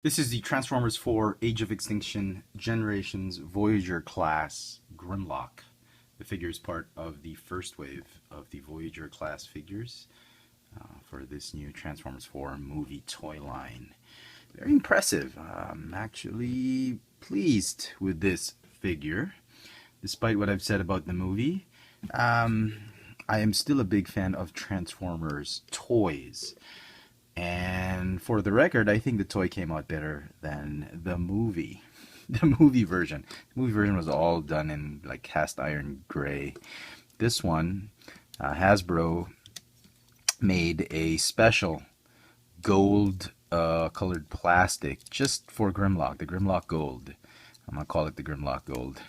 This is the Transformers 4 Age of Extinction Generations Voyager class Grimlock. The figure is part of the first wave of the Voyager class figures for this new Transformers 4 movie toy line. Very impressive. I'm actually pleased with this figure, despite what I've said about the movie. I am still a big fan of Transformers toys. And for the record, I think the toy came out better than the movie. The movie version. The movie version was all done in like cast iron gray. This one, Hasbro made a special gold colored plastic just for Grimlock, the Grimlock Gold. I'm gonna call it the Grimlock Gold.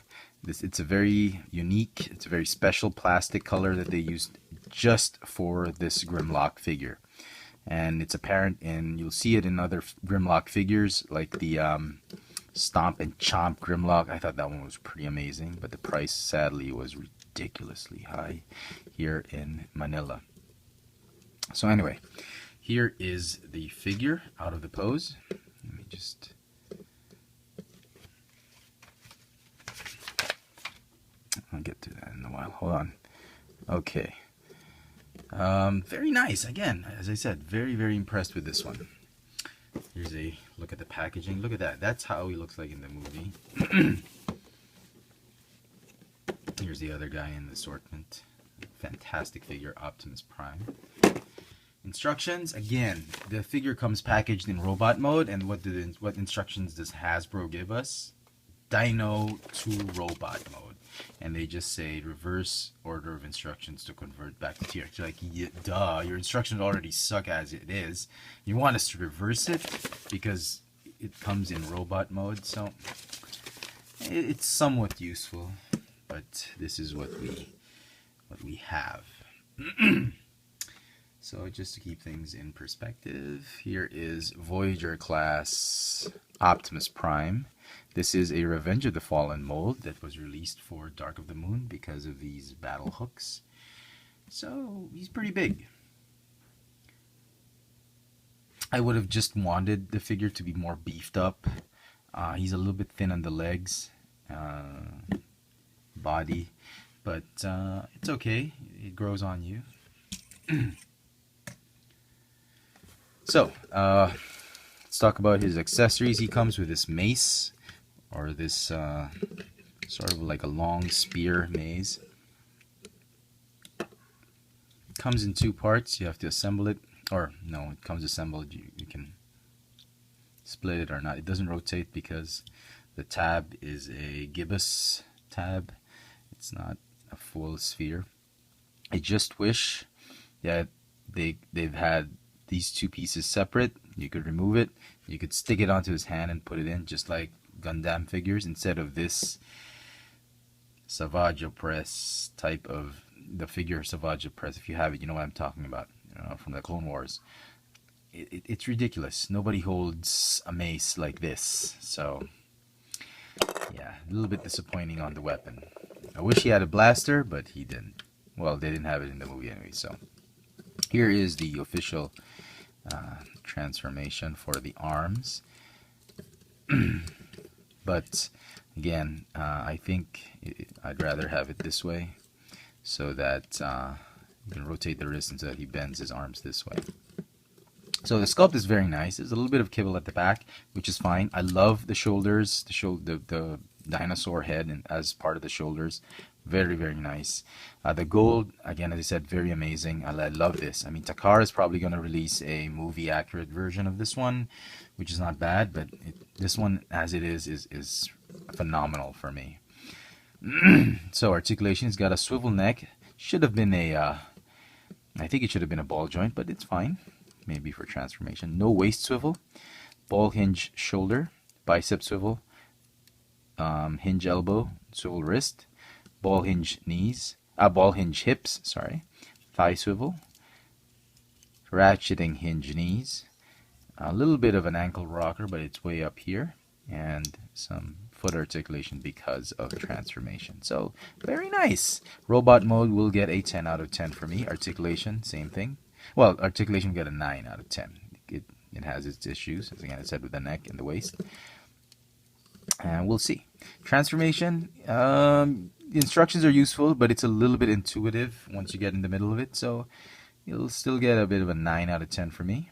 It's a very unique, it's a very special plastic color that they used just for this Grimlock figure. And it's apparent, and you'll see it in other Grimlock figures, like the Stomp and Chomp Grimlock. I thought that one was pretty amazing, but the price, sadly, was ridiculously high here in Manila. So anyway, here is the figure out of the pose. Let me just... I'll get to that in a while. Hold on. Okay. Very nice. Again, as I said, very, very impressed with this one. Here's a look at the packaging. Look at that. That's how he looks like in the movie. Here's the other guy in the assortment. Fantastic figure, Optimus Prime. Instructions. Again, the figure comes packaged in robot mode. And what instructions does Hasbro give us? Dino to robot mode. And they just say reverse order of instructions to convert back to TRX. You're like, yeah, duh, your instructions already suck as it is. You want us to reverse it because it comes in robot mode, so it's somewhat useful, but this is what we have. So just to keep things in perspective, here is Voyager class Optimus Prime. This is a Revenge of the Fallen mold that was released for Dark of the Moon because of these battle hooks. So he's pretty big. I would have just wanted the figure to be more beefed up. He's a little bit thin on the legs, body, but it's okay. It grows on you. So, let's talk about his accessories. He comes with this mace, or this sort of like a long spear maze. Comes in two parts. You have to assemble it, or no, it comes assembled. You can split it or not. It doesn't rotate because the tab is a gibbous tab. It's not a full sphere. I just wish that they've had these two pieces separate. You could remove it. You could stick it onto his hand and put it in, just like Gundam figures, instead of this Savage Press type of the figure Savage Press. If you have it, you know what I'm talking about. You know, from the Clone Wars. It's ridiculous. Nobody holds a mace like this. So yeah, a little bit disappointing on the weapon. I wish he had a blaster, but he didn't. Well, they didn't have it in the movie anyway. So here is the official transformation for the arms. But again, I think I'd rather have it this way, so that you can rotate the wrist and so that he bends his arms this way. So the sculpt is very nice. There's a little bit of kibble at the back, which is fine. I love the shoulders, the dinosaur head and as part of the shoulders. Very, very nice. The gold, again, as I said, very amazing. I love this. I mean, Takara is probably going to release a movie-accurate version of this one, which is not bad, but this one, as it is phenomenal for me. So, articulation, it's got a swivel neck. Should have been I think it should have been a ball joint, but it's fine. Maybe for transformation. No waist swivel. Ball hinge shoulder. Bicep swivel. Hinge elbow. Swivel wrist. Ball hinge knees, ball hinge hips, sorry, thigh swivel, ratcheting hinge knees, a little bit of an ankle rocker, but it's way up here, and some foot articulation because of transformation. So very nice. Robot mode will get a 10 out of 10 for me. Articulation, same thing. Well, articulation will get a 9 out of 10. it has its issues, as again I said, with the neck and the waist. And we'll see. Transformation, the instructions are useful, but it's a little bit intuitive once you get in the middle of it, so you'll still get a bit of a 9 out of 10 for me.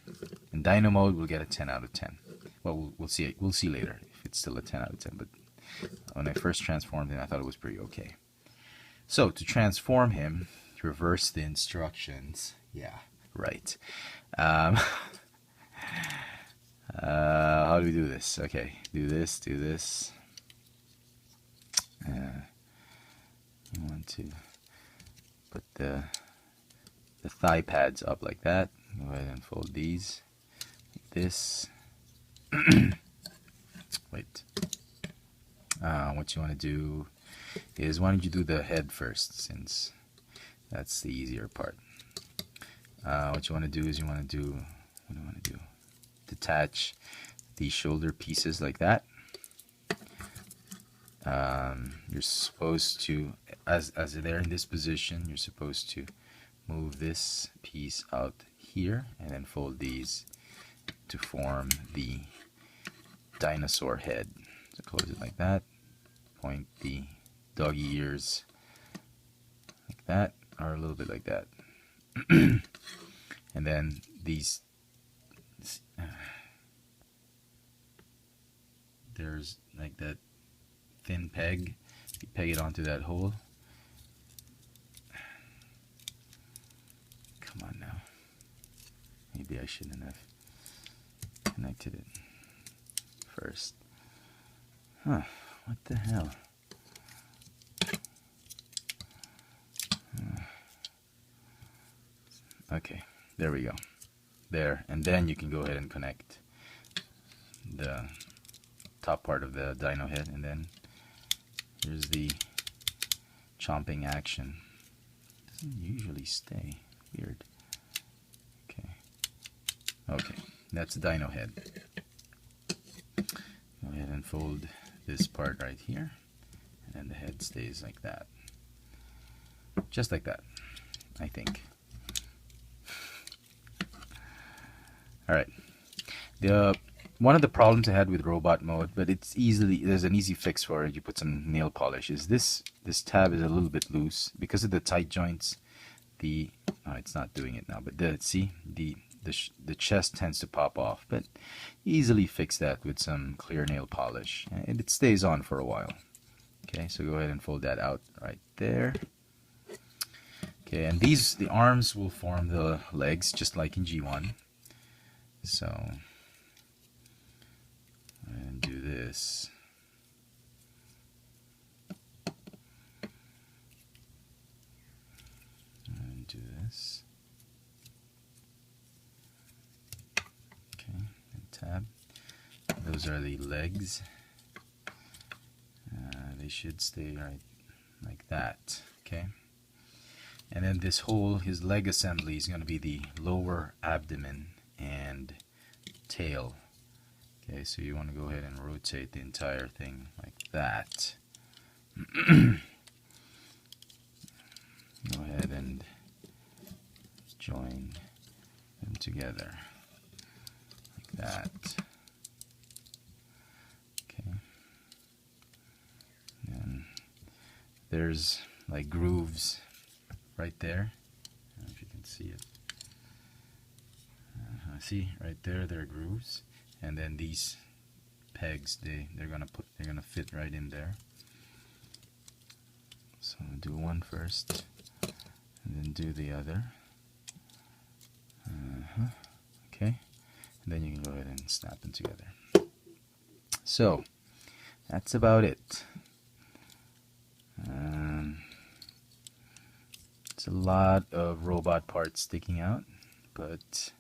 In Dino mode, we'll get a 10 out of 10. Well, we'll see. We'll see later if it's still a 10 out of 10. But when I first transformed him, I thought it was pretty okay. So to transform him, reverse the instructions. Yeah, right. How do we do this? Okay, do this, do this. You want to put the thigh pads up like that. Go ahead and fold these like this. Wait. What you want to do is, why don't you do the head first, since that's the easier part. What you want to do is, what do you want to do? Detach the shoulder pieces like that. You're supposed to, as they're in this position, you're supposed to move this piece out here and then fold these to form the dinosaur head. So close it like that, point the doggy ears like that, or a little bit like that. And then these, there's like that thin peg, you peg it onto that hole. Come on now. Maybe I shouldn't have connected it first. Huh, what the hell? Okay, there we go. There, and then you can go ahead and connect the top part of the dino head, and then here's the chomping action. Doesn't usually stay. Weird. Okay. Okay, that's the dino head. Go ahead and fold this part right here, and then the head stays like that. Just like that, I think. Alright. One of the problems I had with robot mode, but there's an easy fix for it. You put some nail polish. Is this tab is a little bit loose because of the tight joints. It's not doing it now, but see the chest tends to pop off. But easily fix that with some clear nail polish, and it stays on for a while. Okay, so go ahead and fold that out right there. Okay, and the arms will form the legs just like in G1. So and do this. And do this. Okay, and tab. Those are the legs. They should stay right like that. Okay. And then this whole, his leg assembly is going to be the lower abdomen and tail. Okay, so you want to go ahead and rotate the entire thing like that. Go ahead and join them together like that. Okay. And there's like grooves right there. I don't know if you can see it. See right there, there are grooves, and then these pegs, they're gonna fit right in there. So I'll do one first, and then do the other. Okay, and then you can go ahead and snap them together. So that's about it. It's a lot of robot parts sticking out, but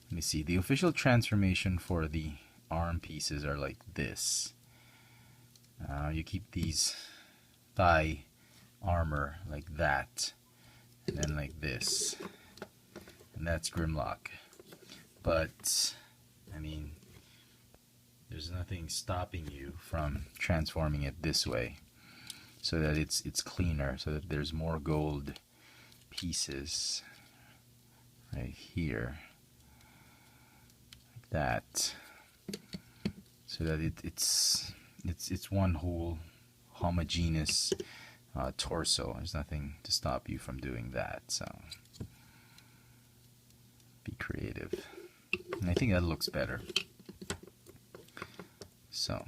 let me see. The official transformation for the arm pieces are like this. You keep these thigh armor like that, and then like this, and that's Grimlock. But I mean, there's nothing stopping you from transforming it this way, so that it's cleaner, so that there's more gold pieces right here. that so that it's one whole homogeneous torso. There's nothing to stop you from doing that, so be creative. And I think that looks better. So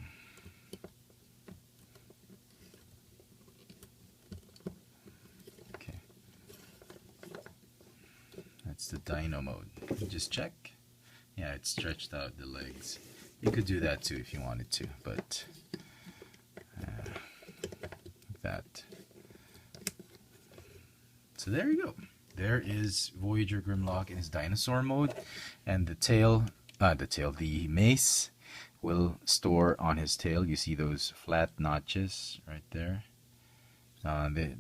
okay, that's the Dino mode. Just check. Yeah, it stretched out the legs. You could do that too if you wanted to, but like that. So there you go. There is Voyager Grimlock in his dinosaur mode, and the mace will store on his tail. You see those flat notches right there.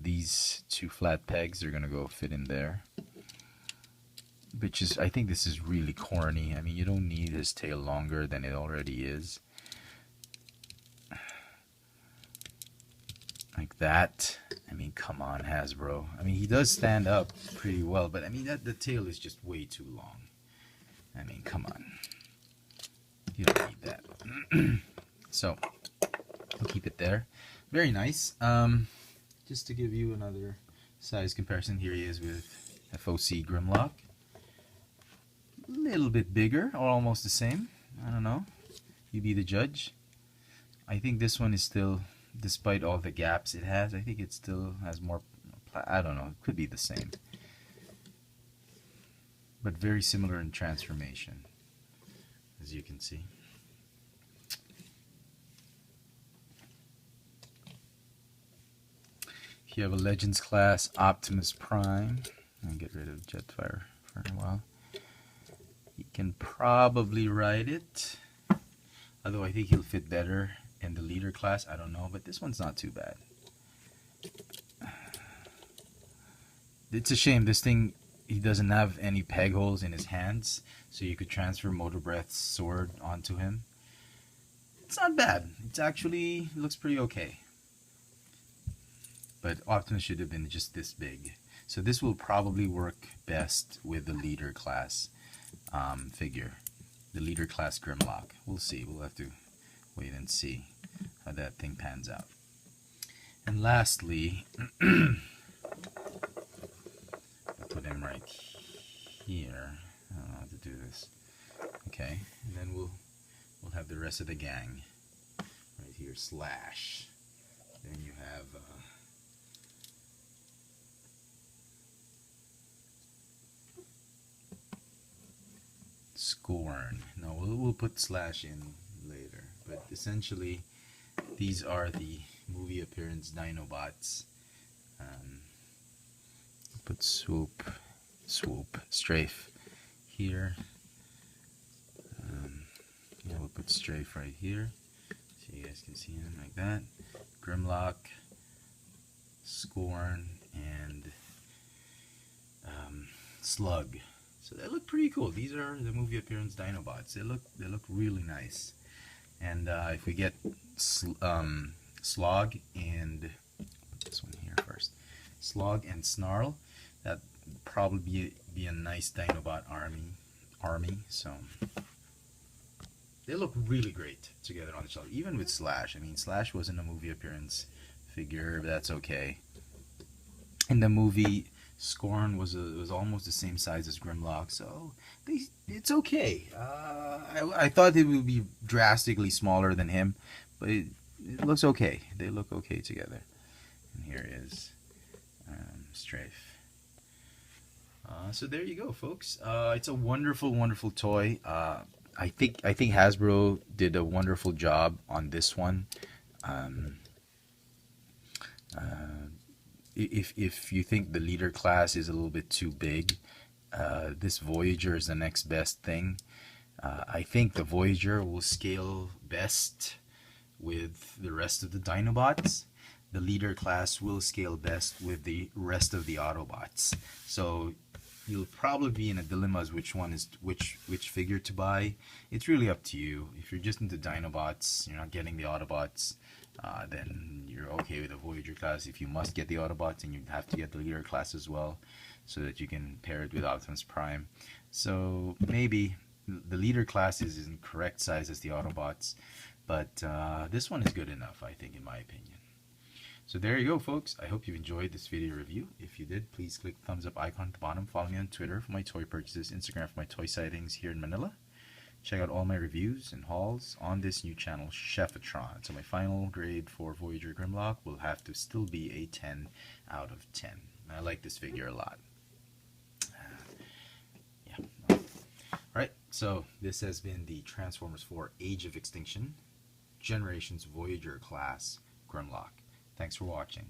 These two flat pegs are gonna go fit in there. Which is, I think this is really corny. I mean, you don't need his tail longer than it already is. Like that. I mean, come on, Hasbro. I mean, he does stand up pretty well, but I mean, the tail is just way too long. I mean, come on. You don't need that. So, we'll keep it there. Very nice. Just to give you another size comparison, here he is with FOC Grimlock. A little bit bigger, or almost the same. I don't know. You be the judge. I think this one is still, despite all the gaps it has, I think it still has more, I don't know, it could be the same. But very similar in transformation, as you can see. If you have a Legends class Optimus Prime, I'll get rid of Jetfire for a while. You can probably ride it, although I think he'll fit better in the leader class. I don't know, but this one's not too bad. It's a shame this thing, he doesn't have any peg holes in his hands, so you could transfer Motor Breath's sword onto him. It's not bad. It's actually, it looks pretty okay. But Optimus should have been just this big. So this will probably work best with the leader class figure, the leader class Grimlock. We'll see. We'll have to wait and see how that thing pans out. And lastly, I'll put him right here. I don't know how to do this. Okay, and then we'll have the rest of the gang right here. Slash. Then you have Scorn. No, we'll put Slash in later. But essentially, these are the movie appearance Dinobots. Put Swoop, Strafe here. Yeah, we'll put Strafe right here, so you guys can see him like that. Grimlock, Scorn, and Slug. So they look pretty cool. These are the movie appearance Dinobots. They look really nice. And if we get Slog and put this one here first, Slog and Snarl, that would probably be a nice Dinobot army. So they look really great together on the shelf. Even with Slash. I mean, Slash wasn't a movie appearance figure, but that's okay. In the movie, Scorn was almost the same size as Grimlock, so it's okay. I thought it would be drastically smaller than him, but it looks okay. They look okay together. And here is Strafe. So there you go, folks. It's a wonderful, wonderful toy. I think Hasbro did a wonderful job on this one. If you think the leader class is a little bit too big, this Voyager is the next best thing. I think the Voyager will scale best with the rest of the Dinobots. The leader class will scale best with the rest of the Autobots. So you'll probably be in a dilemma as which figure to buy. It's really up to you. If you're just into Dinobots, you're not getting the Autobots, then you're okay with the Voyager class. If you must get the Autobots, and you have to get the leader class as well, so that you can pair it with Optimus Prime. So maybe the leader class is in correct size as the Autobots, but this one is good enough, I think, in my opinion. So there you go, folks. I hope you enjoyed this video review. If you did, please click the thumbs up icon at the bottom. Follow me on Twitter for my toy purchases, Instagram for my toy sightings here in Manila. Check out all my reviews and hauls on this new channel, Chefatron. So my final grade for Voyager Grimlock will have to still be a 10 out of 10. I like this figure a lot. Yeah. Alright, so this has been the Transformers 4 Age of Extinction Generations Voyager class Grimlock. Thanks for watching.